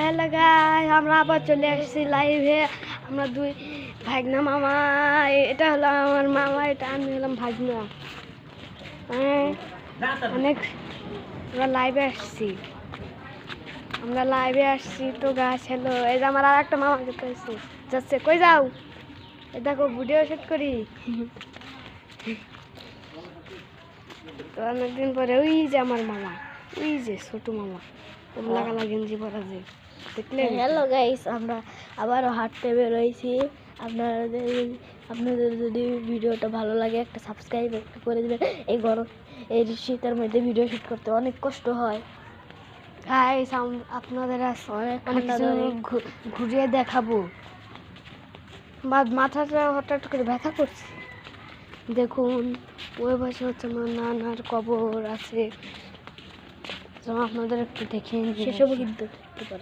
Hello guys, আমরা আবার চলে আসছি লাইভে। আমরা দুই ভাগনা মামা, এটা হলো আমার মামা, এটা আমি হলাম ভাগনা। অনেক আমরা লাইভে আসছি, তো গাছ হ্যালো। এই যে আমার আর একটা মামা যাচ্ছে, কই যাও? এ দেখো ভিডিও শুট করি। তো অনেকদিন পরে ওই যে আমার মামা, ওই যে ছোট মামা, কমলা কালা গেঞ্জি পরা যে দেখলে। হ্যালো গাইস, আমরা আবারও হাঁটতে বেরোইছি। আপনাদের যদি ভিডিওটা ভালো লাগে একটা সাবস্ক্রাইব একটু করে দেবেন। এই শীতের মধ্যে ভিডিও শুট করতে অনেক কষ্ট হয় গাইস, আপনাদের অনেক কিছু ঘুরিয়ে দেখাবো। মাথাটা হঠাৎ করে ব্যথা করছে। দেখুন ওই পাশে হচ্ছে আমার নানার কবর আছে, আপনাদের একটু দেখে সেসবও কিন্তু